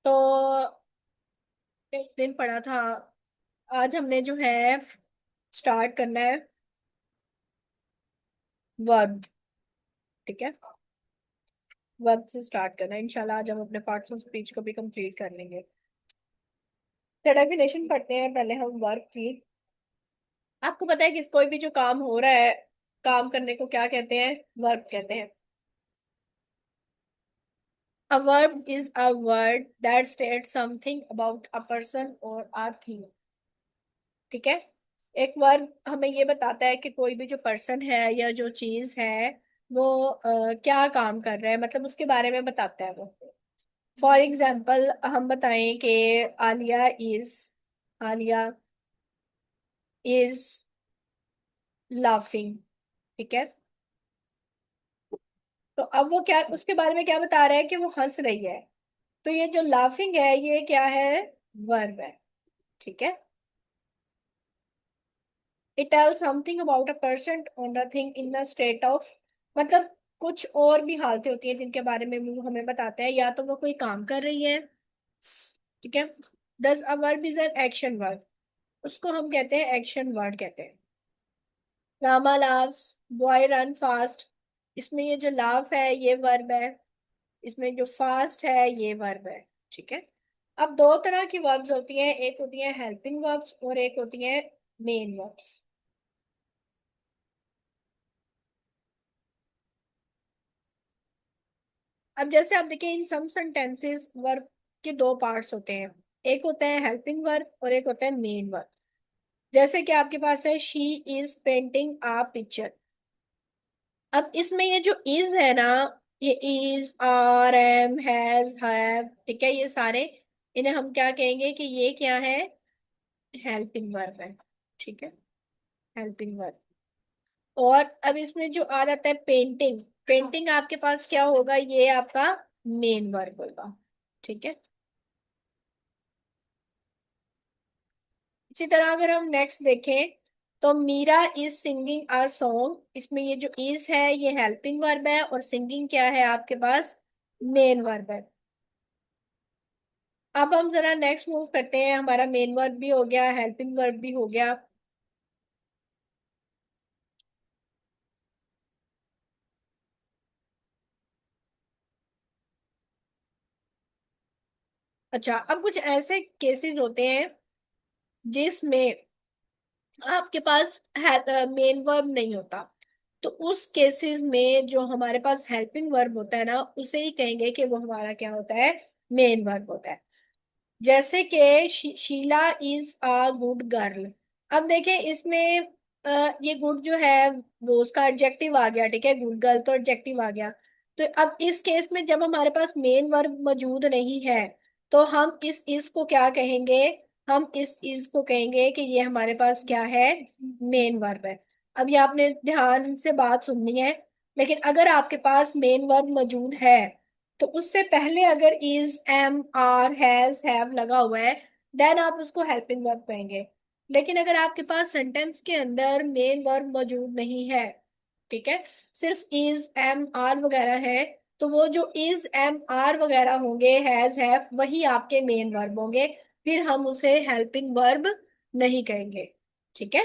तो एक दिन पढ़ा था। आज हमने जो है स्टार्ट करना है वर्ब। ठीक है, वर्ब से स्टार्ट करना है इंशाल्लाह। आज हम अपने पार्ट्स ऑफ स्पीच को भी कंप्लीट कर लेंगे। तो डेफिनेशन पढ़ते हैं पहले हम वर्ब की। आपको पता है कि कोई भी जो काम हो रहा है, काम करने को क्या कहते हैं? वर्ब कहते हैं। A verb is a word that states something about a person or a thing। ठीक है, एक वर्ब हमें ये बताता है कि कोई भी जो पर्सन है या जो चीज है वो क्या काम कर रहा है, मतलब उसके बारे में बताता है वो। फॉर एग्जाम्पल हम बताएं कि Alia is Alia is laughing. ठीक है, तो अब वो क्या उसके बारे में क्या बता रहा है कि वो हंस रही है। तो ये जो लाफिंग है ये क्या है? वर्ब है। ठीक है, it tells something about a person और the thing in the state of, मतलब कुछ और भी हालतें होती हैं जिनके बारे में वो हमें बताते हैं। या तो वो कोई काम कर रही है। ठीक है, does a verb is an action verb, उसको हम कहते हैं एक्शन वर्ड कहते हैं। Rama loves, boy run fast, इसमें ये जो लाव है ये वर्ब है, इसमें जो फास्ट है ये वर्ब है। ठीक है, अब दो तरह की वर्ब्स होती हैं, एक होती है हेल्पिंग वर्ब्स और एक होती है मेन वर्ब्स। अब जैसे आप देखिए इन सम सेंटेंसेस वर्ब के दो पार्ट्स होते हैं, एक होता है हेल्पिंग वर्ब और एक होता है मेन वर्ब। जैसे कि आपके पास है she is painting a picture. अब इसमें ये जो इज है ना, ये is are am has have, ठीक है, ये सारे इन्हें हम क्या कहेंगे कि ये क्या है? हेल्पिंग वर्ब है। ठीक है, हेल्पिंग वर्ब। और अब इसमें जो आ जाता है पेंटिंग, पेंटिंग आपके पास क्या होगा? ये आपका मेन वर्ब होगा। ठीक है, इसी तरह अगर हम नेक्स्ट देखें तो Meera is singing a song, इसमें ये जो इज है ये हेल्पिंग वर्ब है और सिंगिंग क्या है आपके पास? मेन वर्ब है। अब हम जरा नेक्स्ट मूव करते हैं, हमारा मेन वर्ब भी हो गया, हेल्पिंग वर्ब भी हो गया। अच्छा, अब कुछ ऐसे केसेस होते हैं जिसमें आपके पास मेन वर्ब नहीं होता। तो उस केसेस में जो हमारे पास हेल्पिंग वर्ब होता है ना, उसे ही कहेंगे कि वो हमारा क्या होता है? मेन वर्ब होता है। जैसे कि Sheela is a good girl. अब देखें इसमें ये गुड जो है वो उसका एडजेक्टिव आ गया। ठीक है, गुड गर्ल तो एडजेक्टिव आ गया। तो अब इस केस में जब हमारे पास मेन वर्ब मौजूद नहीं है तो हम इस को क्या कहेंगे? हम इस को कहेंगे कि ये हमारे पास क्या है? मेन वर्ब है। अब ये आपने ध्यान से बात सुननी है। लेकिन अगर आपके पास मेन वर्ब मौजूद है तो उससे पहले अगर is am are has have लगा हुआ है देन आप उसको हेल्पिंग वर्ब कहेंगे। लेकिन अगर आपके पास सेंटेंस के अंदर मेन वर्ब मौजूद नहीं है, ठीक है, सिर्फ इज एम आर वगैरह है, तो वो जो इज एम आर वगैरह होंगे, हैज हैव, वही आपके मेन वर्ब होंगे। फिर हम उसे हेल्पिंग वर्ब नहीं कहेंगे। ठीक है,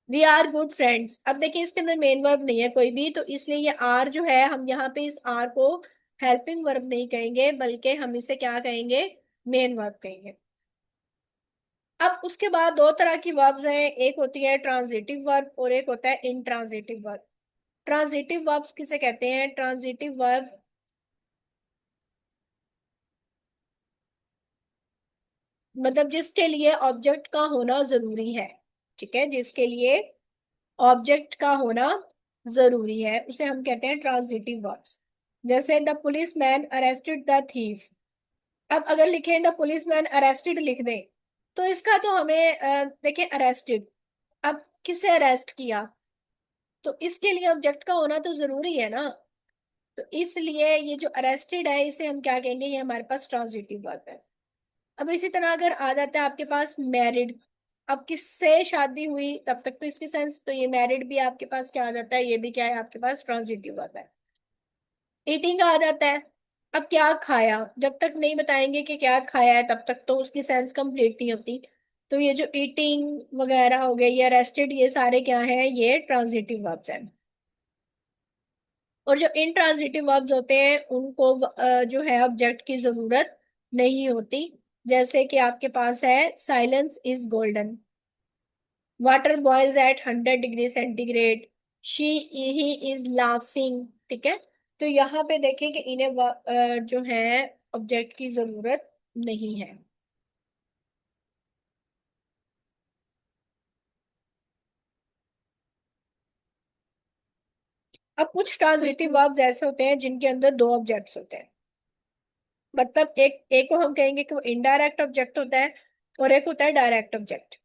वी आर गुड फ्रेंड्स। अब देखिए इसके अंदर मेन वर्ब नहीं है कोई भी, तो इसलिए ये आर जो है हम यहाँ पे इस आर को हेल्पिंग वर्ब नहीं कहेंगे बल्कि हम इसे क्या कहेंगे? मेन वर्ब कहेंगे। अब उसके बाद दो तरह की वर्ब्स हैं, एक होती है ट्रांजिटिव वर्ब और एक होता है इंट्रांजिटिव वर्ब। ट्रांजिटिव वर्ब्स किसे कहते हैं? ट्रांजिटिव वर्ब मतलब जिसके लिए ऑब्जेक्ट का होना जरूरी है। ठीक है, जिसके लिए ऑब्जेक्ट का होना जरूरी है उसे हम कहते हैं ट्रांजिटिव वर्ब्स। जैसे the police man arrested the thief. अब अगर लिखें द पुलिस मैन अरेस्टेड लिख दें तो इसका तो हमें देखिए अरेस्टेड, अब किसे अरेस्ट किया? तो इसके लिए ऑब्जेक्ट का होना तो जरूरी है ना। तो इसलिए ये जो अरेस्टेड है इसे हम क्या कहेंगे? ये हमारे पास ट्रांजिटिव वर्ब है। अब इसी तरह अगर आ जाता है आपके पास मैरिड, अब किससे शादी हुई तब तक तो इसकी सेंस, तो ये मैरिड भी आपके पास क्या आ जाता है? ये भी क्या है आपके पास? ट्रांजिटिव वर्ब है। ईटिंग आ जाता है। अब क्या खाया, जब तक नहीं बताएंगे कि क्या खाया है तब तक तो उसकी सेंस कंप्लीट नहीं होती। तो ये जो ईटिंग वगैरह हो गई या रेस्टेड, ये सारे क्या है, ये ट्रांजिटिव वर्ब्स हैं। और जो इंट्रांजिटिव वर्ब्स होते हैं उनको जो है ऑब्जेक्ट की जरूरत नहीं होती। जैसे कि आपके पास है silence is golden, water boils at 100 degree centigrade, she he is laughing. ठीक है। तो यहाँ पे देखें कि इन्हें जो है ऑब्जेक्ट की जरूरत नहीं है। अब कुछ ट्रांजिटिव वर्ब्स ऐसे होते हैं जिनके अंदर दो ऑब्जेक्ट्स होते हैं। मतलब एक एक को हम कहेंगे कि वो इनडायरेक्ट ऑब्जेक्ट होता है, और एक होता है डायरेक्ट ऑब्जेक्ट।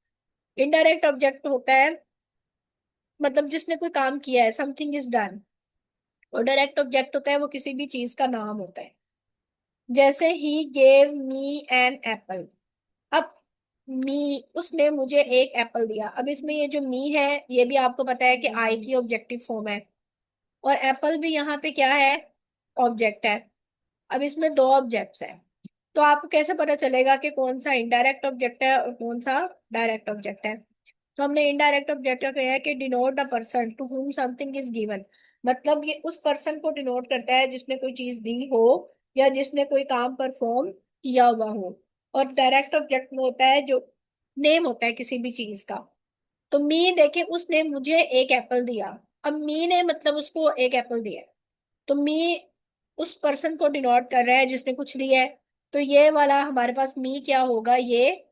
इनडायरेक्ट ऑब्जेक्ट होता है मतलब जिसने कोई काम किया है, समथिंग इज डन। और डायरेक्ट ऑब्जेक्ट होता है वो किसी भी चीज का नाम होता है। जैसे he gave me an apple. अब मी, उसने मुझे एक एप्पल दिया। अब इसमें ये जो मी है, ये भी आपको पता है कि आई की ऑब्जेक्टिव फॉर्म है, और एप्पल भी यहाँ पे क्या है, ऑब्जेक्ट है। अब इसमें दो ऑब्जेक्ट्स है, तो आपको कैसे पता चलेगा कि कौन सा इनडायरेक्ट ऑब्जेक्ट है और कौन सा डायरेक्ट ऑब्जेक्ट है। तो हमने इनडायरेक्ट ऑब्जेक्ट का कहा है कि denote the person to whom something is given. मतलब ये उस पर्सन को डिनोट करता है जिसने कोई चीज दी हो या जिसने कोई काम परफॉर्म किया हुआ हो। और डायरेक्ट ऑब्जेक्ट में होता है जो नेम होता है किसी भी चीज का। तो मी देखे, उसने मुझे एक एप्पल दिया। अब मी ने मतलब उसको एक एप्पल दिया, तो मी उस पर्सन को डिनोट कर रहा है जिसने कुछ लिया है। तो ये वाला हमारे पास मी क्या होगा, ये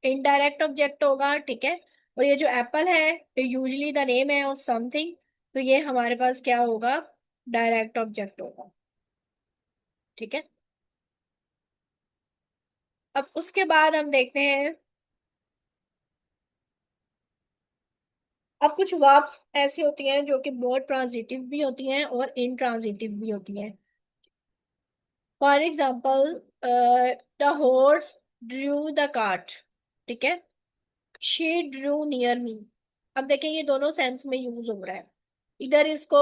इनडायरेक्ट ऑब्जेक्ट होगा। ठीक है। और ये जो एप्पल है, ये यूजली द नेम है ऑफ समथिंग, तो ये हमारे पास क्या होगा, डायरेक्ट ऑब्जेक्ट होगा। ठीक है। अब उसके बाद हम देखते हैं, अब कुछ वर्ब्स ऐसी होती हैं जो कि बहुत ट्रांजिटिव भी होती हैं और इनट्रांजिटिव भी होती हैं। For example, the horse Drew the cart. ठीक है। She Drew near me. अब देखिए ये दोनों सेंस में यूज हो रहा है। इधर इसको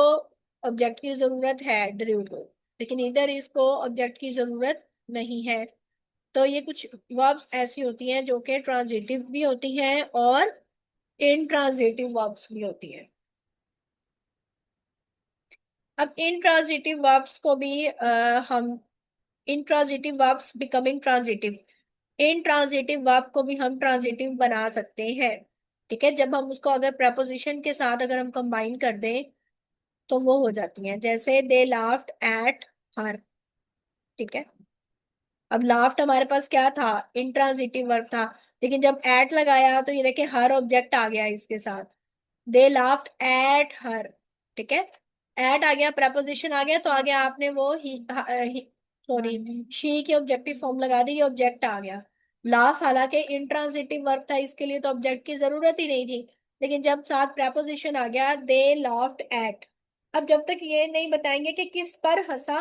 ऑब्जेक्ट की जरूरत है, ड्रू को, लेकिन इधर इसको ऑब्जेक्ट की जरूरत नहीं है। तो ये कुछ वर्ब्स ऐसी होती हैं जो कि ट्रांजिटिव भी होती हैं और इनट्रांजिटिव वर्ब्स भी होती हैं। अब इनट्रांजिटिव वर्ब्स को भी हम intransitive verbs becoming transitive, intransitive verb को भी हम ट्रांजिटिव बना सकते हैं। ठीक है। जब हम उसको अगर प्रपोजिशन के साथ अगर हम कंबाइन कर दें तो वो हो जाती हैं। जैसे दे लाफ्ड एट हर। ठीक है। अब लाफ्ट हमारे पास क्या था, इंट्रांजिटिव वर्ब था, लेकिन जब एट लगाया तो ये देखिए हर ऑब्जेक्ट आ गया इसके साथ। दे लाफ्ड एट हर। ठीक है। एट आ गया, प्रपोजिशन आ गया, तो आ गया आपने वो ही सॉरी शी की ऑब्जेक्टिव फॉर्म लगा दी, ये ऑब्जेक्ट आ गया। लाफ हालांकि इंट्रांजिटिव वर्ब था, इसके लिए तो ऑब्जेक्ट की जरूरत ही नहीं थी, लेकिन जब साथ प्रपोजिशन आ गया दे लाफ्ड एट। अब जब तक ये नहीं बताएंगे कि किस पर हंसा,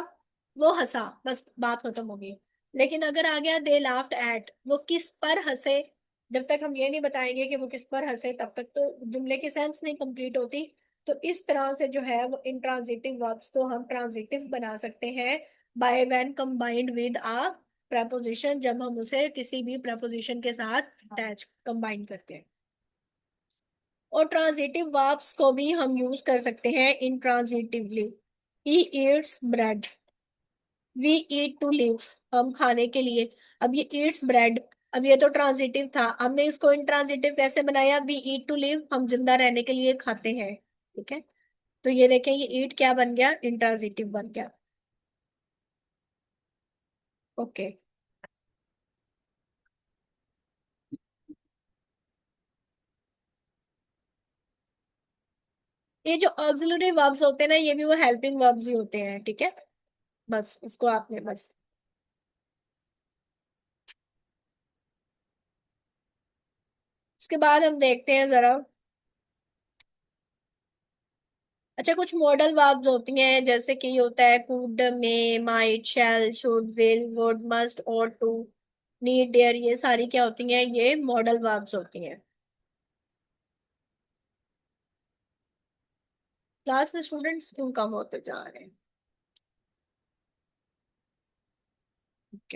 वो हंसा, बस बात खत्म होगी। लेकिन अगर आ गया दे लाफ्ड एट, वो किस पर हंसे, जब तक हम ये नहीं बताएंगे कि वो किस पर हंसे तब तक तो जुमले की सेंस नहीं कंप्लीट होती। तो इस तरह से जो है वो इंट्रांजिटिव वर्ब्स को हम ट्रांजिटिव बना सकते हैं by when combined with a preposition, जब हम उसे किसी भी प्रपोजिशन के साथ अटैच कंबाइन करते हैं। और ट्रांजिटिव वर्ब्स को भी हम यूज कर सकते हैं intransitively. He eats bread, we eat to live, हम खाने के लिए। अब ये ईट्स ब्रेड, अब ये तो ट्रांजिटिव था, हमने इसको इंट्रांजिटिव कैसे बनाया, वी ईट टू लिव, हम जिंदा रहने के लिए खाते हैं। ठीक है। तो ये देखें ये ईट क्या बन गया, इंट्रांजिटिव बन गया। ओके। ये जो ऑक्सिलरी वर्ब्स होते हैं ना, ये भी वो हेल्पिंग वर्ब्स ही होते हैं। ठीक है। बस इसको आपने बस, उसके बाद हम देखते हैं जरा। अच्छा, कुछ मॉडल वर्ब्स होती हैं, जैसे कि ये होता है could, may, might, shall, should, will, would, must, ought to, need, dare, ये सारी क्या होती हैं, ये मॉडल वर्ब्स होती हैं। क्लास में स्टूडेंट्स क्यों कम होते जा रहे हैं।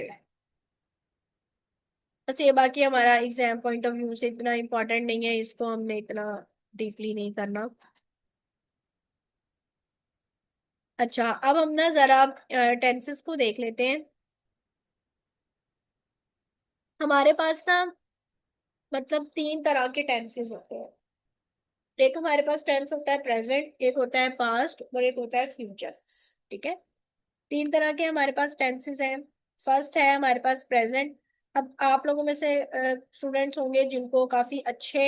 ओके। बस ये बाकी हमारा एग्जाम पॉइंट ऑफ व्यू से इतना इम्पोर्टेंट नहीं है, इसको हमने इतना डीपली नहीं करना। अच्छा, अब हम ना जरा टेंसेस को देख लेते हैं। हमारे पास ना मतलब तीन तरह के टेंसेस होते हैं। एक हमारे पास टेंस होता है प्रेजेंट, एक होता है पास्ट और एक होता है फ्यूचर। ठीक है, तीन तरह के हमारे पास टेंसेस हैं। फर्स्ट है हमारे पास प्रेजेंट। अब आप लोगों में से स्टूडेंट्स होंगे जिनको काफी अच्छे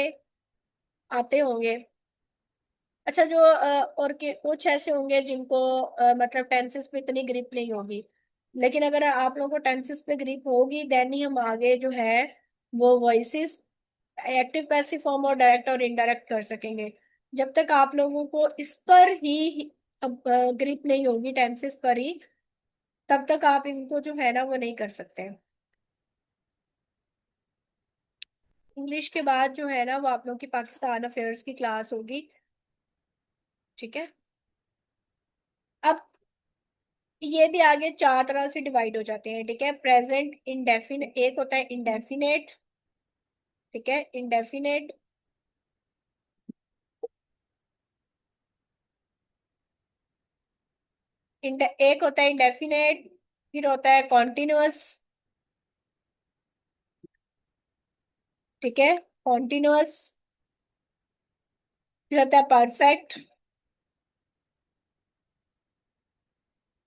आते होंगे। अच्छा, जो और के कुछ ऐसे होंगे जिनको मतलब टेंसेस पे इतनी ग्रिप नहीं होगी। लेकिन अगर आप लोगों को टेंसेस पे ग्रिप होगी देन ही हम आगे जो है वो वॉइसेस एक्टिव पैसिव फॉर्म और डायरेक्ट और इनडायरेक्ट कर सकेंगे। जब तक आप लोगों को इस पर ही ग्रिप नहीं होगी, टेंसेस पर ही, तब तक आप इनको जो है ना वो नहीं कर सकते। इंग्लिश के बाद जो है ना वो आप लोगों की पाकिस्तान अफेयर्स की क्लास होगी। ठीक है। अब ये भी आगे चार तरह से डिवाइड हो जाते हैं। ठीक है, प्रेजेंट इंडेफिनेट, एक होता है इंडेफिनेट। ठीक है, इंडेफिनेट। एक होता है इंडेफिनेट, फिर होता है कॉन्टिन्यूअस। ठीक है, कॉन्टिन्यूअस। फिर होता है परफेक्ट।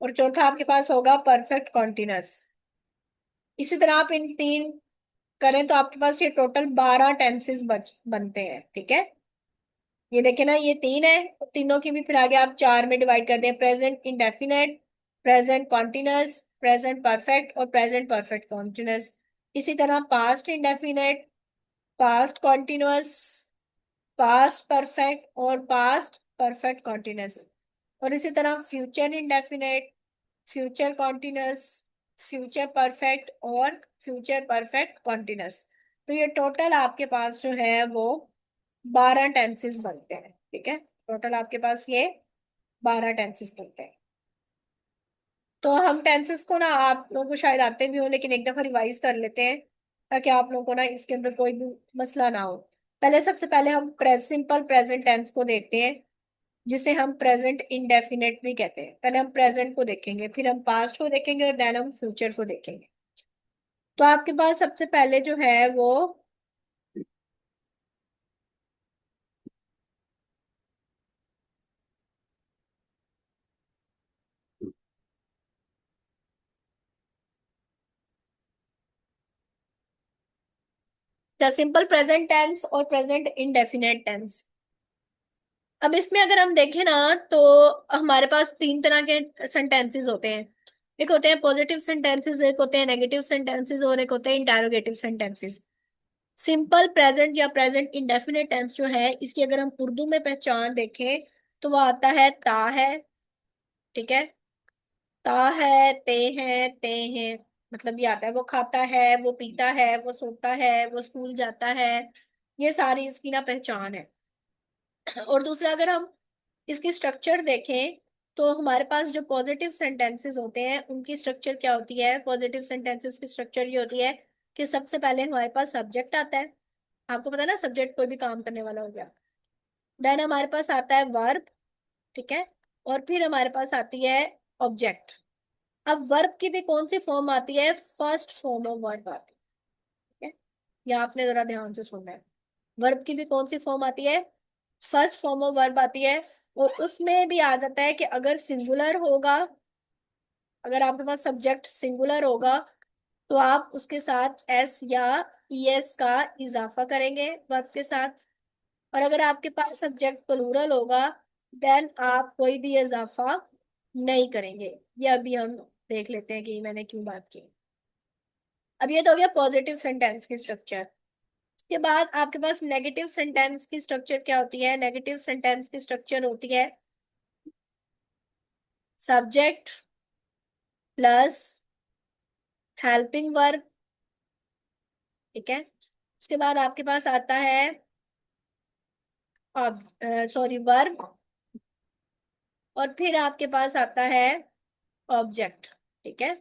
और चौथा आपके पास होगा परफेक्ट कॉन्टिन्यूअस। इसी तरह आप इन तीन करें तो आपके पास ये टोटल 12 टेंसेस बनते हैं। ठीक है, ये देखे ना, ये तीन है, तो तीनों की भी फिर आगे आप चार में डिवाइड कर दें। Present indefinite, present continuous, present perfect और प्रेजेंट परफेक्ट कॉन्टिन्यूअस। इसी तरह past indefinite, past continuous, past perfect और पास्ट परफेक्ट कॉन्टिन्यूअस। और इसी तरह future indefinite, future continuous, future perfect और फ्यूचर परफेक्ट कॉन्टिन्यूअस। तो ये टोटल आपके पास जो है वो 12 टेंसेस बनते हैं। ठीक है, टोटल आपके पास ये 12 टेंसेस बनते हैं। तो हम टेंसेस को ना, आप लोगों को शायद आते भी हो लेकिन एक दफा रिवाइज कर लेते हैं ताकि आप लोगों को ना इसके अंदर कोई भी मसला ना हो। पहले, सबसे पहले हम सिंपल प्रेजेंट टेंस को देखते हैं, जिसे हम प्रेजेंट इंडेफिनेट भी कहते हैं। पहले हम प्रेजेंट को देखेंगे, फिर हम पास्ट को देखेंगे और देन हम फ्यूचर को देखेंगे। तो आपके पास सबसे पहले जो है वो द सिंपल प्रेजेंट टेंस और प्रेजेंट इंडेफिनेट टेंस। अब इसमें अगर हम देखें ना तो हमारे पास तीन तरह के सेंटेंसेस होते हैं। एक होते हैं पॉजिटिव सेंटेंसेस, एक होते हैं नेगेटिव सेंटेंसेस और एक होते हैं इंटेरोगेटिव सेंटेंसेस। सिंपल प्रेजेंट या प्रेजेंट इंडेफिनिट टेंस जो है, इसकी अगर हम उर्दू में पहचान देखें तो वो आता है ता है। ठीक है, ता है, ते हैं, ते हैं, मतलब ये आता है। वो खाता है, वो पीता है, वो सोता है, वो स्कूल जाता है। ये सारी इसकी ना पहचान है। और दूसरा, अगर हम इसकी स्ट्रक्चर देखें तो हमारे पास जो पॉजिटिव सेंटेंसेस होते हैं उनकी स्ट्रक्चर क्या होती है। पॉजिटिव सेंटेंसेस की स्ट्रक्चर ये होती है कि सबसे पहले हमारे पास सब्जेक्ट आता है। आपको पता है ना, सब्जेक्ट कोई भी काम करने वाला हो गया। देन हमारे पास आता है वर्ब। ठीक है, और फिर हमारे पास आती है ऑब्जेक्ट। अब वर्ब की भी कौन सी फॉर्म आती है, फर्स्ट फॉर्म ऑफ वर्ब आती है। ठीक है, ये आपने जरा ध्यान से सुनना है। वर्ब की भी कौन सी फॉर्म आती है, फर्स्ट फॉर्म ऑफ वर्ब आती है। और उसमें भी आ जाता है कि अगर सिंगुलर होगा, अगर आपके पास सब्जेक्ट सिंगुलर होगा तो आप उसके साथ एस या ईएस का इजाफा करेंगे वर्ब के साथ। और अगर आपके पास सब्जेक्ट प्लूरल होगा देन आप कोई भी इजाफा नहीं करेंगे। ये अभी हम देख लेते हैं कि मैंने क्यों बात की। अब ये तो हो गया पॉजिटिव सेंटेंस की स्ट्रक्चर। इसके बाद आपके पास नेगेटिव सेंटेंस की स्ट्रक्चर क्या होती है। नेगेटिव सेंटेंस की स्ट्रक्चर होती है सब्जेक्ट प्लस हेल्पिंग वर्ब। ठीक है, उसके बाद आपके पास आता है सॉरी वर्ब, और फिर आपके पास आता है ऑब्जेक्ट। ठीक है,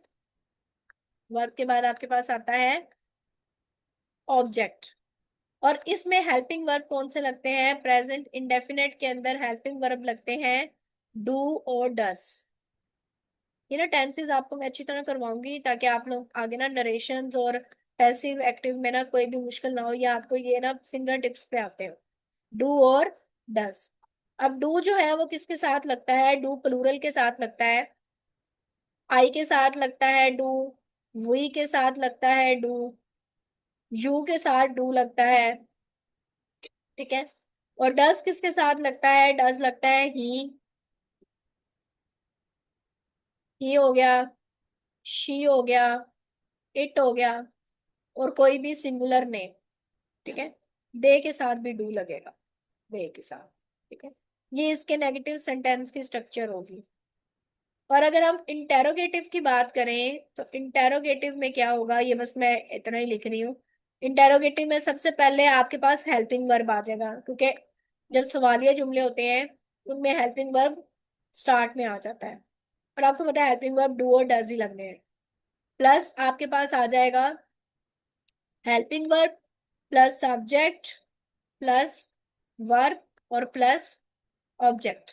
वर्ब के बाद आपके पास आता है ऑब्जेक्ट। और इसमें हेल्पिंग वर्ब कौन से लगते हैं? प्रेजेंट इंडेफिनेट के अंदर हेल्पिंग वर्ब लगते हैं डू और डस। ये ना टेंसेस आपको मैं अच्छी तरह करवाऊंगी ताकि आप लोग आगे ना नरेशंस और पैसिव एक्टिव में ना कोई भी मुश्किल ना हो, या आपको ये ना फिंगर टिप्स पे आते हो। डू और डस। अब डू जो है वो किसके साथ लगता है? डू प्लूरल के साथ लगता है, आई के साथ लगता है डू, वी के साथ लगता है डू, यू के साथ डू लगता है। ठीक है। और डस किसके साथ लगता है? डस लगता है ही हो गया, शी हो गया, इट हो गया, और कोई भी सिंगुलर नेम। ठीक है। दे के साथ भी डू लगेगा, दे के साथ। ठीक है। ये इसके नेगेटिव सेंटेंस की स्ट्रक्चर होगी। और अगर हम इंटेरोगेटिव की बात करें तो इंटेरोगेटिव में क्या होगा, ये बस मैं इतना ही लिख रही हूँ। इंटेरोगेटिव में सबसे पहले आपके पास हेल्पिंग वर्ब आ जाएगा, क्योंकि जब सवालिया जुमले होते हैं उनमें हेल्पिंग वर्ब स्टार्ट में आ जाता है। और आपको पता है हेल्पिंग वर्ब डू और डज ही लगने हैं। प्लस आपके पास आ जाएगा helping verb plus subject plus verb और प्लस ऑब्जेक्ट।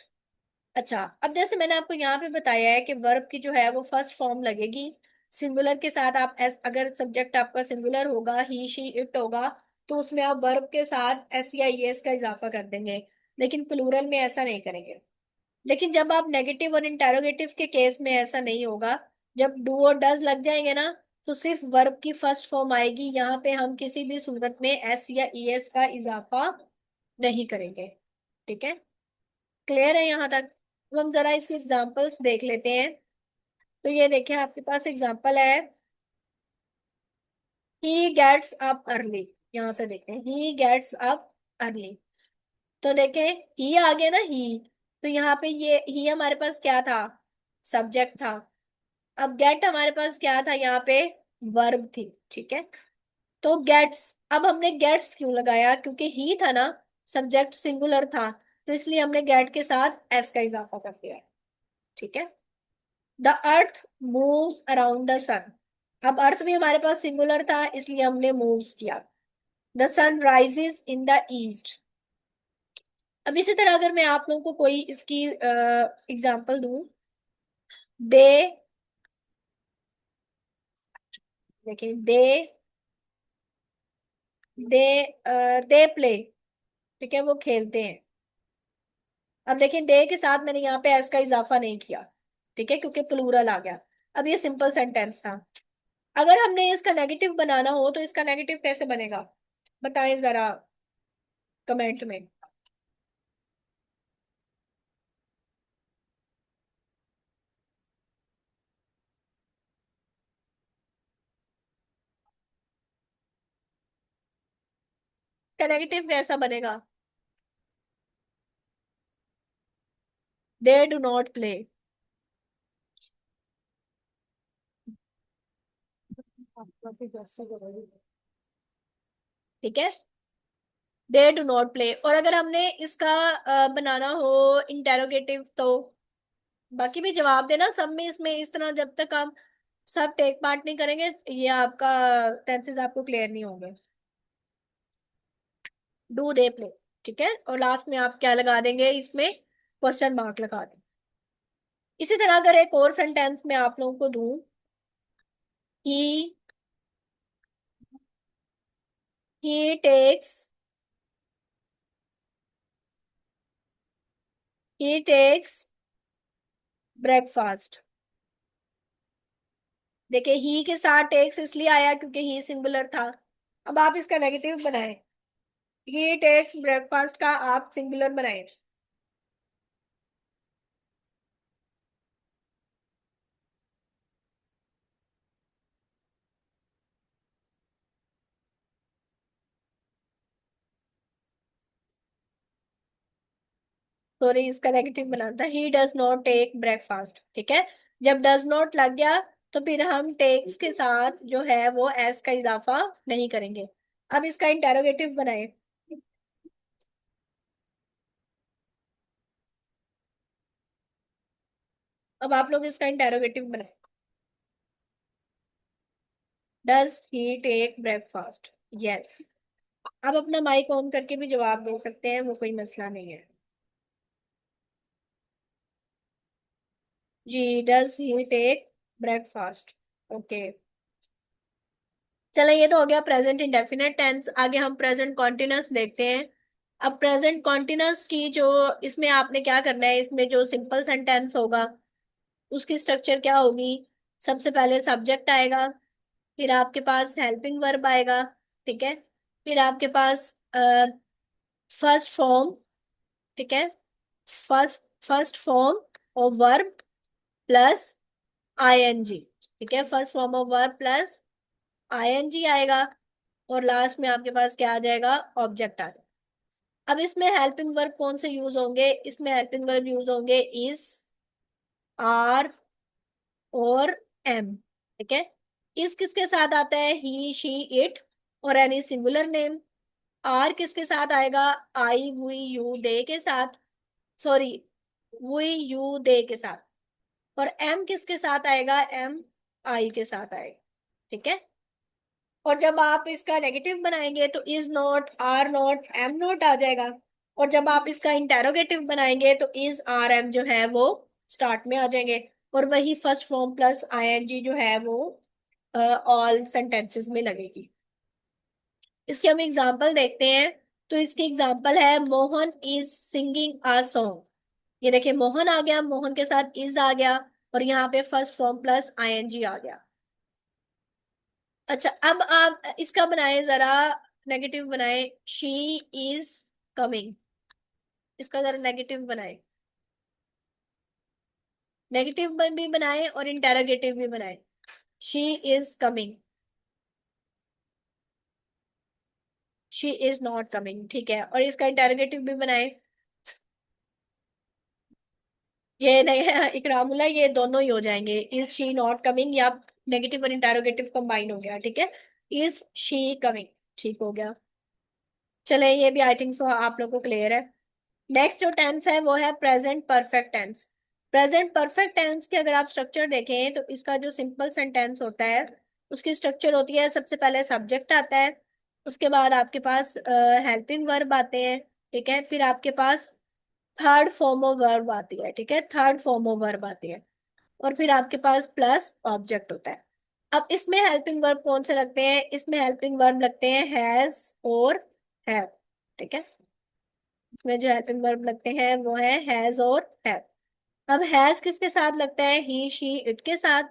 अच्छा, अब जैसे मैंने आपको यहाँ पे बताया है कि वर्ब की जो है वो फर्स्ट फॉर्म लगेगी सिंगुलर के साथ। आप अगर सब्जेक्ट आपका सिंगुलर होगा, ही शी इट होगा, तो उसमें आप वर्ब के साथ एस या ईएस का इजाफा कर देंगे। लेकिन प्लूरल में ऐसा नहीं करेंगे। लेकिन जब आप नेगेटिव और इंटेरोगेटिव के केस में ऐसा नहीं होगा। जब डू और डज लग जाएंगे ना, तो सिर्फ वर्ब की फर्स्ट फॉर्म आएगी। यहाँ पे हम किसी भी सूरत में एस या ईएस का इजाफा नहीं करेंगे। ठीक है। क्लियर है यहाँ तक? तो हम जरा इसके एग्जांपल्स देख लेते हैं। तो ये देखिए आपके पास एग्जांपल है, ही गेट्स अप अर्ली। यहाँ से देखते हैं, ही गेट्स अप अर्ली। तो देखें, ही आ गया ना, ही। तो यहाँ पे ये ही हमारे पास क्या था? सब्जेक्ट था। अब गेट हमारे पास क्या था यहाँ पे? वर्ब थी। ठीक है। तो गेट्स, अब हमने गेट्स क्यों लगाया? क्योंकि ही था ना, सब्जेक्ट सिंगुलर था, तो इसलिए हमने गेट के साथ एस का इजाफा कर दिया। ठीक है। The earth moves around the sun. अब अर्थ भी हमारे पास सिंगुलर था, इसलिए हमने मूव्स किया। The sun rises in the east. अब इसी तरह अगर मैं आप लोगों को कोई इसकी एग्जांपल दूं, दे, देखिए दे दे प्ले। ठीक है, वो खेलते हैं। अब देखिए डे के साथ मैंने यहाँ पे एस का इजाफा नहीं किया। ठीक है, क्योंकि प्लूरल आ गया। अब ये सिंपल सेंटेंस था। अगर हमने इसका नेगेटिव बनाना हो तो इसका नेगेटिव कैसे बनेगा? बताएं जरा कमेंट में। इसका नेगेटिव कैसा बनेगा? They do not play. ठीक है, दे डू नॉट प्ले। और अगर हमने इसका बनाना हो इंटेरोगेटिव, तो बाकी भी जवाब देना सब में, इसमें इस तरह जब तक आप सब टेक पार्ट नहीं करेंगे, ये आपका टेंसेस आपको क्लियर नहीं होंगे। Do they play. ठीक है, और लास्ट में आप क्या लगा देंगे? इसमें क्वेश्चन मार्क लगा देंगे। इसी तरह अगर एक और सेंटेंस में आप लोगों को दूं, ही ही टेक्स ही टेक्स ब्रेकफास्ट। देखिए ही के साथ टेक्स इसलिए आया क्योंकि ही सिंगुलर था। अब आप इसका नेगेटिव बनाएं, ही टेक्स ब्रेकफास्ट का आप सिंगुलर बनाएं। सॉरी, इसका नेगेटिव बनाना था, he does not take breakfast. ठीक है। जब डज नॉट लग गया तो फिर हम टेक्स के साथ जो है वो एस का इजाफा नहीं करेंगे। अब इसका इंटेरोगेटिव बनाए। अब आप लोग इसका इंटेरोगेटिव बनाए। Does he take breakfast? Yes. आप अपना माइक ऑन करके भी जवाब दे सकते हैं, वो कोई मसला नहीं है। जी, does he take breakfast. Okay. चलो, ये तो हो गया प्रेजेंट इंडेफिनिट टेंस। आगे हम प्रेजेंट कॉन्टिन्यूस देखते हैं। अब प्रेजेंट कॉन्टिन्यूस की जो, इसमें आपने क्या करना है, इसमें जो सिंपल सेंटेंस होगा उसकी स्ट्रक्चर क्या होगी? सबसे पहले सब्जेक्ट आएगा, फिर आपके पास हेल्पिंग वर्ब आएगा, ठीक है। फिर आपके पास फर्स्ट फॉर्म, ठीक है, first first form of verb plus ING, ठीक है, first form of verb plus ING आएगा। और लास्ट में आपके पास क्या आ जाएगा? ऑब्जेक्ट आ जाएगा। अब इसमें हेल्पिंग वर्ब कौन से यूज होंगे? इसमें हेल्पिंग वर्ब यूज होंगे इज, आर और एम, ठीक है। इस किसके साथ आता है? ही, शी, इट और एनी सिंगुलर नेम। आर किसके साथ आएगा? आई, वी, यू, दे के साथ। सॉरी, वी, यू, दे के साथ। और एम किसके साथ आएगा? एम, आई के साथ आएगा, ठीक है। और जब आप इसका नेगेटिव बनाएंगे तो is not, are not, am not आ जाएगा। और जब आप इसका इंटेरोगेटिव बनाएंगे तो इज, आर, एम जो है वो स्टार्ट में आ जाएंगे। और वही फर्स्ट फॉर्म प्लस आईएनजी जो है वो ऑल सेंटेंसेस में लगेगी। इसके हम एग्जाम्पल देखते हैं। तो इसकी एग्जाम्पल है Mohan is singing a song. ये देखिए, मोहन आ गया, मोहन के साथ इज आ गया, और यहाँ पे फर्स्ट फॉर्म प्लस आईएनजी आ गया। अच्छा, अब आप इसका बनाए जरा, नेगेटिव बनाए, शी इज कमिंग। इसका जरा नेगेटिव बनाए, नेगेटिव भी बनाए और इंटेरोगेटिव भी बनाए। She is coming, she is not coming, ठीक है। और इसका इंटेरोगेटिव भी बनाए। ये नहीं है इकरामुल्ला, ये दोनों ही हो जाएंगे, इज शी नॉट कमिंग, या नेगेटिव और इंटेरोगेटिव कंबाइन हो गया, ठीक है। इज शी कमिंग, ठीक हो गया। चले, ये भी आई थिंक सो आप लोगों को क्लियर है। नेक्स्ट जो टेंस है वो है present perfect tense. Present perfect tense के अगर आप स्ट्रक्चर देखें तो इसका जो सिंपल सेंटेंस होता है उसकी स्ट्रक्चर होती है, सबसे पहले सब्जेक्ट आता है, उसके बाद आपके पास हेल्पिंग वर्ब आते हैं, ठीक है। फिर आपके पास थर्ड फॉर्म ऑफ वर्ब आती है, ठीक है, थर्ड फॉर्म ऑफ वर्ब आती है। और फिर आपके पास प्लस ऑब्जेक्ट होता है। अब इसमें हेल्पिंग वर्ब कौन से लगते हैं? इसमें हेल्पिंग वर्ब लगते हैं हैज और हैव, ठीक है। इसमें जो हेल्पिंग वर्ब लगते हैं वो है हैज और हैव। अब हैज किसके साथ लगता है? ही, शी, इट के साथ।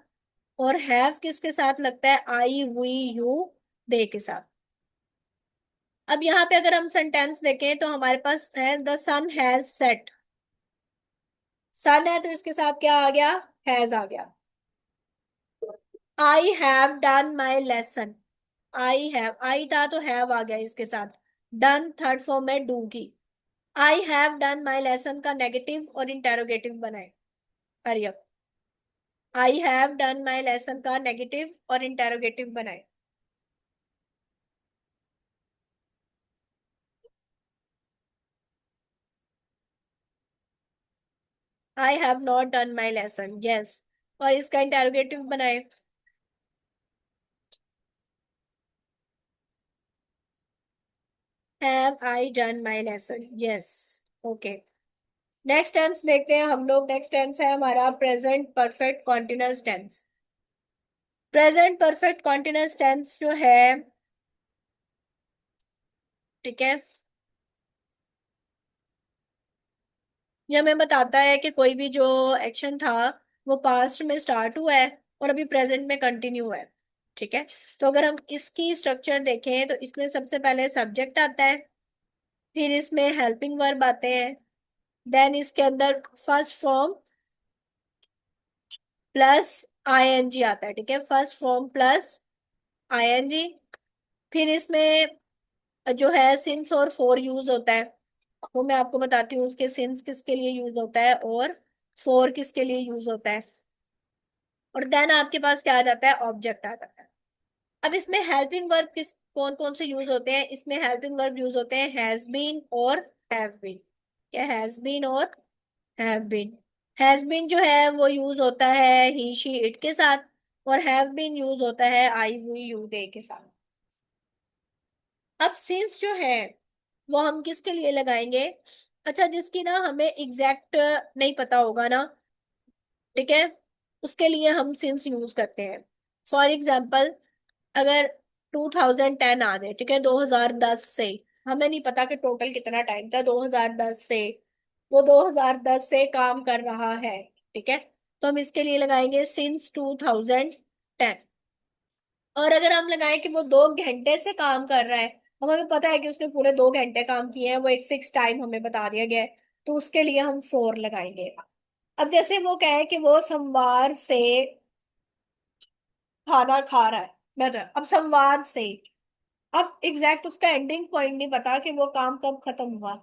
और हैव किसके साथ लगता है? आई, वी, यू, दे के साथ। अब यहाँ पे अगर हम सेंटेंस देखें तो हमारे पास है द सन हैज सेट। सन है तो इसके साथ क्या आ गया? हैज आ गया। I have done my lesson. I have, I था तो हैव आ गया इसके साथ। डन थर्ड फॉर्म है डू की। I have done my lesson का नेगेटिव और इंटेरोगेटिव बनाए। Hurry up. I have done my lesson का नेगेटिव और इंटेरोगेटिव बनाए। I have not done my lesson, yes. और इसका इंटेरोगेटिव बनाए। Have I done my lesson, yes. Okay. Next tense देखते हैं हम लोग। नेक्स्ट टेंस है हमारा present perfect continuous tense. Present perfect continuous tense जो है, ठीक है, ये हमें बताता है कि कोई भी जो एक्शन था वो पास्ट में स्टार्ट हुआ है और अभी प्रेजेंट में कंटिन्यू है, ठीक है। तो अगर हम इसकी स्ट्रक्चर देखें तो इसमें सबसे पहले सब्जेक्ट आता है, फिर इसमें हेल्पिंग वर्ब आते हैं, देन इसके अंदर फर्स्ट फॉर्म प्लस आईएनजी आता है, ठीक है, फर्स्ट फॉर्म प्लस आईएनजी। फिर इसमें जो है सिंस और फोर यूज होता है, वो मैं आपको बताती हूँ उसके सिंस किसके लिए यूज होता है और फोर किसके लिए यूज होता है। और देन आपके पास क्या आ जाता है? ऑब्जेक्ट आ जाता है। अब इसमें हेल्पिंग वर्ब किस कौन कौन से यूज होते हैं? इसमें हेल्पिंग वर्ब यूज होते हैं हैज बीन और हैव बीन। क्या? हैज बीन और हैव बीन। हैज बीन जो है वो यूज होता है ही, शी, इट के साथ। और हैव बीन यूज होता है आई वी यू दे के साथ। अब सिंस जो है वो हम किसके लिए लगाएंगे? अच्छा, जिसकी ना हमें एग्जैक्ट नहीं पता होगा ना, ठीक है, उसके लिए हम सिंस यूज करते हैं। फॉर एग्जाम्पल, अगर 2010 आ जाए, ठीक है, 2010 से, हमें नहीं पता कि टोटल कितना टाइम था 2010 से, वो 2010 से काम कर रहा है, ठीक है, तो हम इसके लिए लगाएंगे सिंस 2010। और अगर हम लगाएं कि वो 2 घंटे से काम कर रहा है, अब हमें पता है कि उसने पूरे 2 घंटे काम किए हैं, वो एक फिक्स टाइम हमें बता दिया गया है, तो उसके लिए हम 4 लगाएंगे। अब जैसे वो कहे कि वो सोमवार से खाना खा रहा है, मतलब अब सोमवार से, अब एग्जैक्ट उसका एंडिंग पॉइंट नहीं पता कि वो काम कब खत्म हुआ,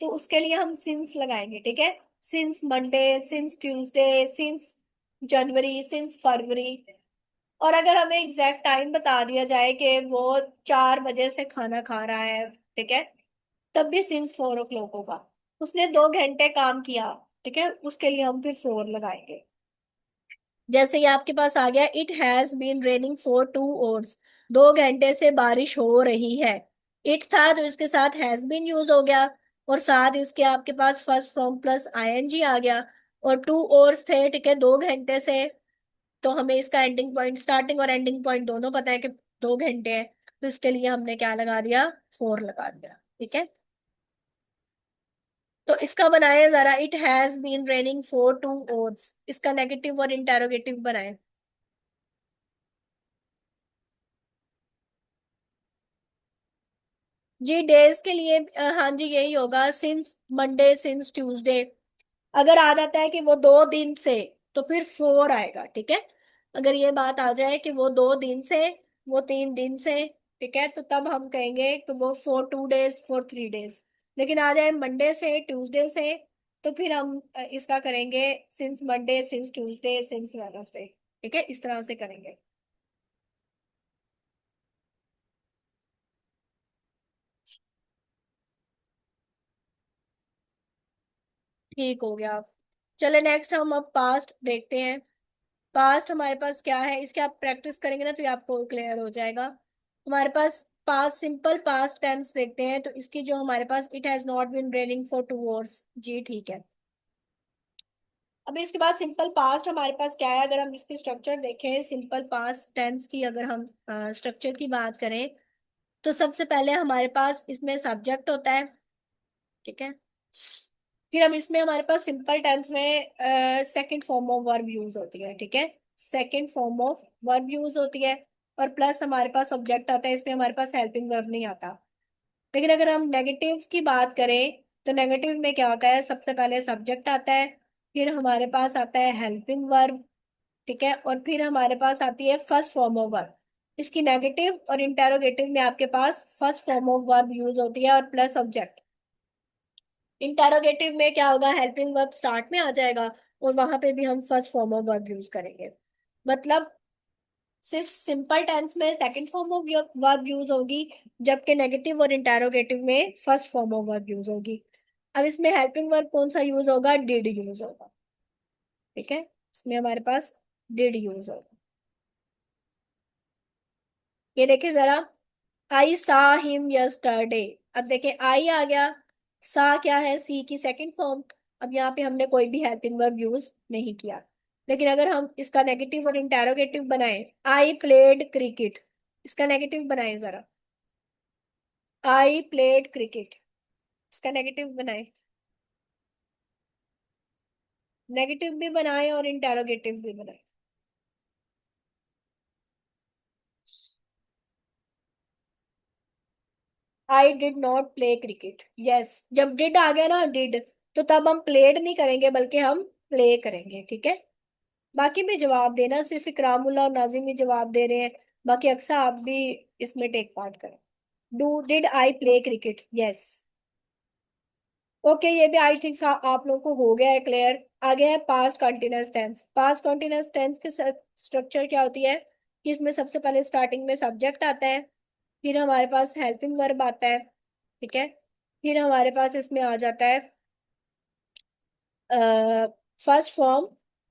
तो उसके लिए हम सिंस लगाएंगे, ठीक है, since Monday, since Tuesday, since January, since February. और अगर हमें एग्जैक्ट टाइम बता दिया जाए कि वो 4 बजे से खाना खा रहा है, ठीक है, तब भी सिंस 4 o'clock होगा, उसने 2 घंटे काम किया, ठीक है, उसके लिए हम फिर 4 लगाएंगे। जैसे ये आपके पास आ गया, it has been raining for 2 hours, 2 घंटे से बारिश हो रही है। इट था तो इसके साथ हैज बीन यूज हो गया, और साथ इसके आपके पास फर्स्ट फ्रॉम प्लस आईएनजी आ गया, और 2 आवर्स थे, ठीक है, 2 घंटे से, तो हमें इसका एंडिंग पॉइंट, स्टार्टिंग और एंडिंग पॉइंट दोनों पता है कि 2 घंटे है, तो इसके लिए हमने क्या लगा दिया, 4 लगा दिया, ठीक है। तो इसका बनाए जरा, it has been raining for 2 hours, इसका नेगेटिव और इंटेरोगेटिव बनाए। जी डेज के लिए हाँ जी यही होगा, सिंस मंडे, सिंस ट्यूसडे। अगर आ जाता है कि वो 2 दिन से, तो फिर 4 आएगा, ठीक है। अगर ये बात आ जाए कि वो 2 दिन से, वो 3 दिन से, ठीक है, तो तब हम कहेंगे कि वो फॉर 2 डेज, फॉर 3 डेज। लेकिन आ जाए मंडे से, ट्यूसडे से, तो फिर हम इसका करेंगे since Monday, since Tuesday, since Wednesday, ठीक है, इस तरह से करेंगे। ठीक हो गया। चले नेक्स्ट हम अब पास्ट देखते हैं। पास्ट हमारे पास क्या है, इसके आप प्रैक्टिस करेंगे ना तो ये आपको क्लियर हो जाएगा। हमारे पास पास्ट, सिंपल पास्ट टेंस देखते हैं, तो इसकी जो हमारे पास, it has not been raining for 2 hours, जी ठीक है। अब इसके बाद सिंपल पास्ट हमारे पास क्या है, अगर हम इसकी स्ट्रक्चर देखें, सिंपल पास्ट टेंस की अगर हम स्ट्रक्चर की बात करें, तो सबसे पहले हमारे पास इसमें सब्जेक्ट होता है, ठीक है। फिर हम इसमें, हमारे पास सिंपल टेंस में second form of verb use होती है, ठीक है, second form of verb use होती है, और प्लस हमारे पास ऑब्जेक्ट आता है, इसमें हमारे पास हेल्पिंग वर्ब नहीं आता। लेकिन अगर हम नेगेटिव की बात करें, तो नेगेटिव में क्या होता है, सबसे पहले सब्जेक्ट आता है, फिर हमारे पास आता है हेल्पिंग वर्ब, ठीक है, और फिर हमारे पास आती है फर्स्ट फॉर्म ऑफ वर्ब। इसकी नेगेटिव और इंटेरोगेटिव में आपके पास first form of verb use होती है और प्लस ऑब्जेक्ट। इंटेरोगेटिव में क्या होगा, हेल्पिंग वर्ब स्टार्ट में आ जाएगा, और वहां पे भी हम first form of verb use करेंगे। मतलब सिर्फ सिंपल टेंस में second form of verb use होगी, जबकि नेगेटिव और इंटेरोगेटिव में first form of verb use होगी। अब इसमें हेल्पिंग वर्ब कौन सा यूज होगा, डिड यूज होगा, ठीक है, इसमें हमारे पास डिड यूज होगा। ये देखिए जरा, आई सा हिम यस्टरडे। अब देखिए आई आ गया, सा क्या है, सी की सेकंड फॉर्म। अब यहाँ पे हमने कोई भी हेल्पिंग वर्ब यूज नहीं किया। लेकिन अगर हम इसका नेगेटिव और इंटेरोगेटिव बनाए, आई प्लेड क्रिकेट, इसका नेगेटिव बनाए जरा, आई प्लेड क्रिकेट, इसका नेगेटिव बनाए, नेगेटिव भी बनाए और इंटेरोगेटिव भी बनाए। I did not play cricket, yes, जब डिड आ गया ना, डिड, तो तब हम प्लेड नहीं करेंगे बल्कि हम प्ले करेंगे, ठीक है। बाकी भी जवाब देना, सिर्फ इकरामुल्लाह और नाजिम ही जवाब दे रहे हैं, बाकी अक्सर आप भी इसमें टेक पार्ट करें। Do did I play cricket, yes. Okay, ये भी आई थिंक आप लोगों को हो गया है क्लियर। आगे है past continuous tense. Past continuous tense की स्ट्रक्चर क्या होती है, कि इसमें सबसे पहले स्टार्टिंग में सब्जेक्ट आता है, फिर हमारे पास हेल्पिंग वर्ब आता है, ठीक है, फिर हमारे पास इसमें आ जाता है फर्स्ट फॉर्म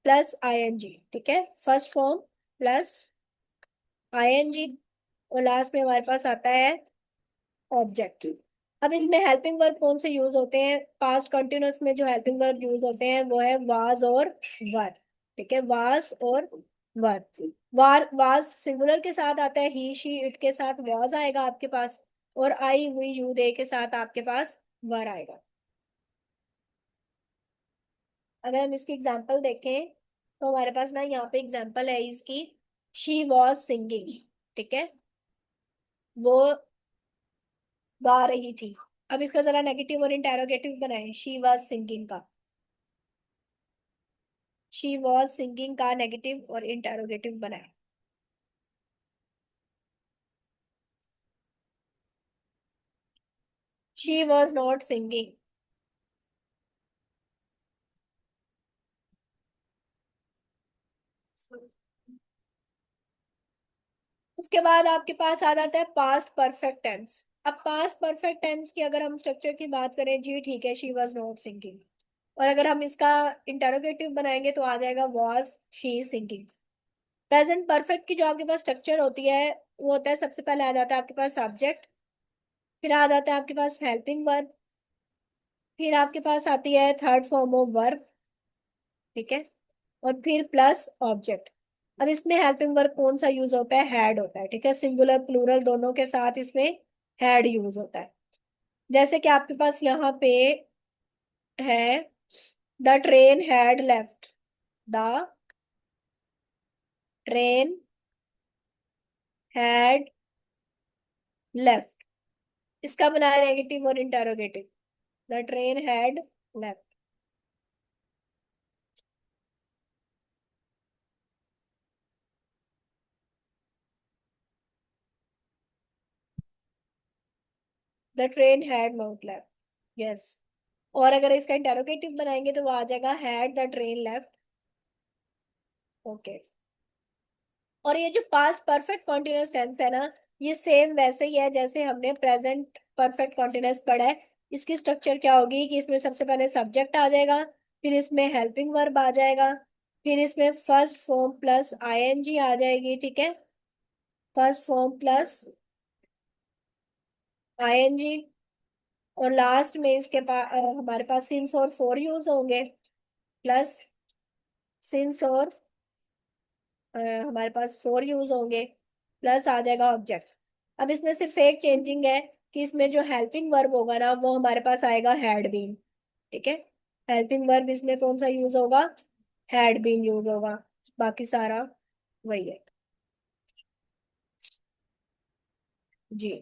प्लस आईएनजी, ठीक है, फर्स्ट फॉर्म प्लस आईएनजी, और लास्ट में हमारे पास आता है ऑब्जेक्ट। अब इसमें हेल्पिंग वर्ब कौन से यूज होते हैं? पास्ट कंटिन्यूअस में जो हेल्पिंग वर्ब यूज होते हैं वो है वाज और वर। ठीक है, वाज और वर। वाज सिंगुलर के साथ आता है, ही शी इट के साथ वाज आएगा आपके पास, और आई वी यू दे के साथ आपके पास वर आएगा। अगर हम इसकी एग्जांपल देखें तो हमारे पास ना यहाँ पे एग्जांपल है इसकी, शी वॉज सिंगिंग। ठीक है, वो गा रही थी। अब इसका जरा नेगेटिव और इंटेरोगेटिव बनाएं, शी वॉज सिंगिंग का। शी वॉज सिंगिंग का नेगेटिव और इंटेरोगेटिव बनाएं। She was not singing. उसके बाद आपके पास आ जाता है पास्ट परफेक्ट टेंस। अब पास्ट परफेक्ट टेंस की अगर हम स्ट्रक्चर की बात करें, जी ठीक है, शी वॉज नॉट सिंगिंग। और अगर हम इसका इंटेरोगेटिव बनाएंगे तो आ जाएगा was she singing. Present perfect की जो आपके पास स्ट्रक्चर होती है वो होता है, सबसे पहले आ जाता है आपके पास सब्जेक्ट, फिर आ जाता है आपके पास हेल्पिंग वर्ब, फिर आपके पास आती है थर्ड फॉर्म ऑफ वर्ब। ठीक है, और फिर प्लस ऑब्जेक्ट। अब इसमें हेल्पिंग वर्ब कौन सा यूज होता है? हैड होता है। ठीक है, सिंगुलर प्लूरल दोनों के साथ इसमें हैड यूज होता है। जैसे कि आपके पास यहाँ पे है, the train had left, the train had left. इसका बनाया नेगेटिव और interrogative, the train had left. The train had not left. Yes. और अगर इसका इंटेरोगेटिव बनाएंगे तो वो आ जाएगा had the train left. Okay. और ये जो पास्ट परफेक्ट कॉन्टिन्यूअस टेंस है ना, ये सेम वैसे ही है जैसे हमने प्रेजेंट परफेक्ट कॉन्टिन्यूअस पढ़ा है। इसकी स्ट्रक्चर क्या होगी कि इसमें सबसे पहले सब्जेक्ट आ जाएगा, फिर इसमें हेल्पिंग वर्ब आ जाएगा, फिर इसमें फर्स्ट फॉर्म प्लस आईएनजी आ जाएगी। ठीक है, फर्स्ट फॉर्म प्लस आईएनजी, और लास्ट में इसके पास हमारे पास सिंस और फोर यूज होंगे, प्लस सिंस और हमारे पास फोर यूज होंगे, प्लस आ जाएगा ऑब्जेक्ट। अब इसमें सिर्फ एक चेंजिंग है कि इसमें जो हेल्पिंग वर्ब होगा ना वो हमारे पास आएगा हैड बीन। ठीक है, हेल्पिंग वर्ब इसमें कौन सा यूज होगा? हैड बीन यूज होगा। बाकी सारा वही है। जी,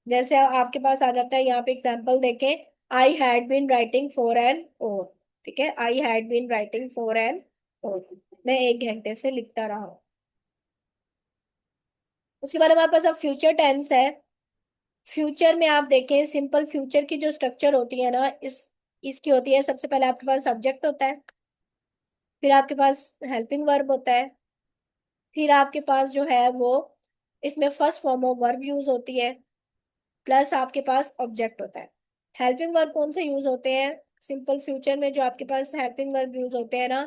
जैसे आपके पास आ जाता है यहाँ पे एग्जांपल देखें, I had been writing for an hour. ठीक है, I had been writing for an hour, मैं 1 घंटे से लिखता रहा हूँ। उसके बाद हमारे पास अब फ्यूचर टेंस है। फ्यूचर में आप देखें, सिंपल फ्यूचर की जो स्ट्रक्चर होती है ना, इस इसकी होती है, सबसे पहले आपके पास सब्जेक्ट होता है, फिर आपके पास हेल्पिंग वर्ब होता है, फिर आपके पास जो है वो इसमें first form of verb use होती है, प्लस आपके पास ऑब्जेक्ट होता है। हेल्पिंग वर्ब कौन से यूज होते हैं? सिंपल फ्यूचर में जो आपके पास हेल्पिंग वर्ब यूज होते हैं ना,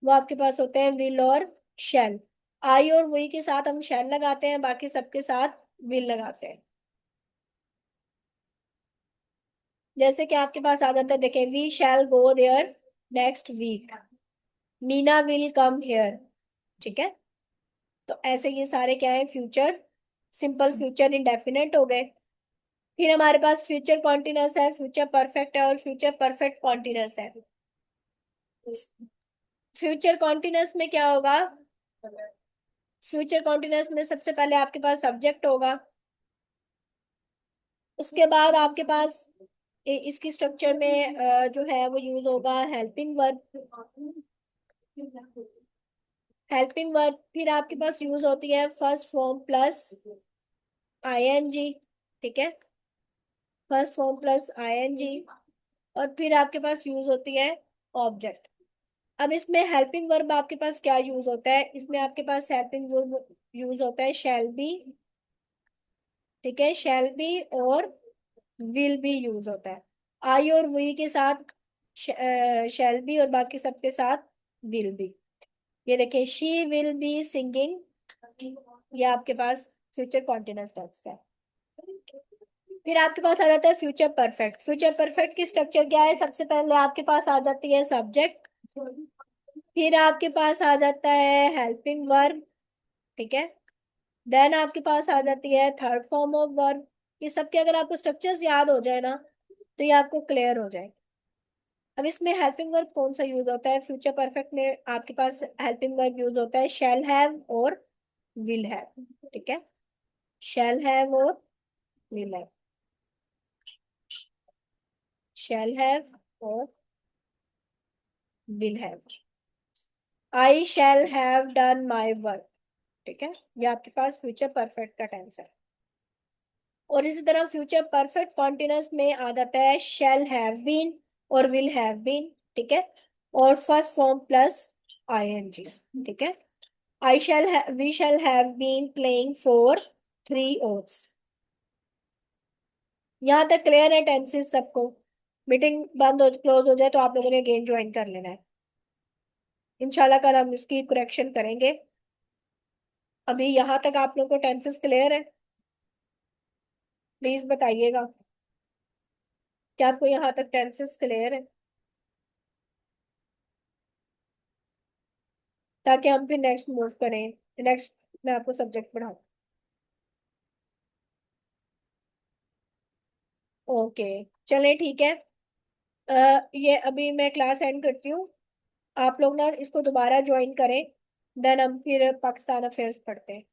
वो आपके पास होते हैं विल और शैल। आई और वी के साथ हम शैल लगाते हैं, बाकी सबके साथ विल लगाते हैं। जैसे कि आपके पास आ जाता है, देखें, we shall go there next week, Meena will come here. ठीक है, तो ऐसे ये सारे क्या है? फ्यूचर, सिंपल फ्यूचर इंडेफिनेट हो गए। फिर हमारे पास फ्यूचर कॉन्टिन्यूअस है, फ्यूचर परफेक्ट है, और फ्यूचर परफेक्ट कॉन्टिन्यूअस है। फ्यूचर कॉन्टिन्यूअस में क्या होगा? फ्यूचर कॉन्टिन्यूअस में सबसे पहले आपके पास सब्जेक्ट होगा, उसके बाद आपके पास इसकी स्ट्रक्चर में जो है वो यूज होगा हेल्पिंग वर्ब। हेल्पिंग वर्ब फिर आपके पास यूज होती है फर्स्ट फॉर्म प्लस आईएनजी। ठीक है, फर्स्ट फॉर्म प्लस आईएनजी, और फिर आपके पास यूज होती है ऑब्जेक्ट। अब इसमें हेल्पिंग वर्ब आपके पास क्या यूज होता है? इसमें आपके पास हेल्पिंग वर्ब यूज होता है शैल बी। ठीक है, शैल बी और विल बी यूज होता है। आई और वी के साथ शैल बी, और बाकी सबके साथ विल बी। ये देखिए, शी विल बी सिंगिंग, ये आपके पास फ्यूचर कॉन्टिन्यूस टेंस का है। फिर आपके पास आ जाता है फ्यूचर परफेक्ट। फ्यूचर परफेक्ट की स्ट्रक्चर क्या है? सबसे पहले आपके पास आ जाती है सब्जेक्ट, फिर आपके पास आ जाता है हेल्पिंग वर्ब, ठीक है, देन आपके पास आ जाती है थर्ड फॉर्म ऑफ वर्ब। ये सब के अगर आपको स्ट्रक्चर्स याद हो जाए ना, तो ये आपको क्लियर हो जाए। अब इसमें हेल्पिंग वर्ब कौन सा यूज होता है? फ्यूचर परफेक्ट में आपके पास हेल्पिंग वर्ब यूज होता है शैल हैव और विल हैव, ठीक है, शैल हैव और विल हैव, शैल हैव और will have. I shall have done my work, ठीक है, ये आपके पास फ्यूचर परफेक्ट का टेंस है। और इसी तरह फ्यूचर परफेक्ट कॉन्टिन्यूस में आ जाता है शैल हैव बीन और विल हैव बीन, ठीक है, और फर्स्ट फॉर्म प्लस आईएनजी, ठीक है। We shall have been playing for 3 hours। यहाँ तक क्लियर है टेंसेस सबको? मीटिंग बंद हो क्लोज हो जाए तो आप लोगों ने अगेन ज्वाइन कर लेना है। इंशाल्लाह कल हम इसकी करेक्शन करेंगे। अभी यहाँ तक आप लोगों को टेंसेस क्लियर है? प्लीज बताइएगा, क्या आपको यहाँ तक टेंसेस क्लियर है, ताकि हम फिर नेक्स्ट मूव करें। नेक्स्ट मैं आपको सब्जेक्ट पढ़ाऊँ। ओके, चलें ठीक है। ये अभी मैं क्लास एंड करती हूँ। आप लोग ना इसको दोबारा ज्वाइन करें, देन हम फिर पाकिस्तान अफेयर्स पढ़ते हैं।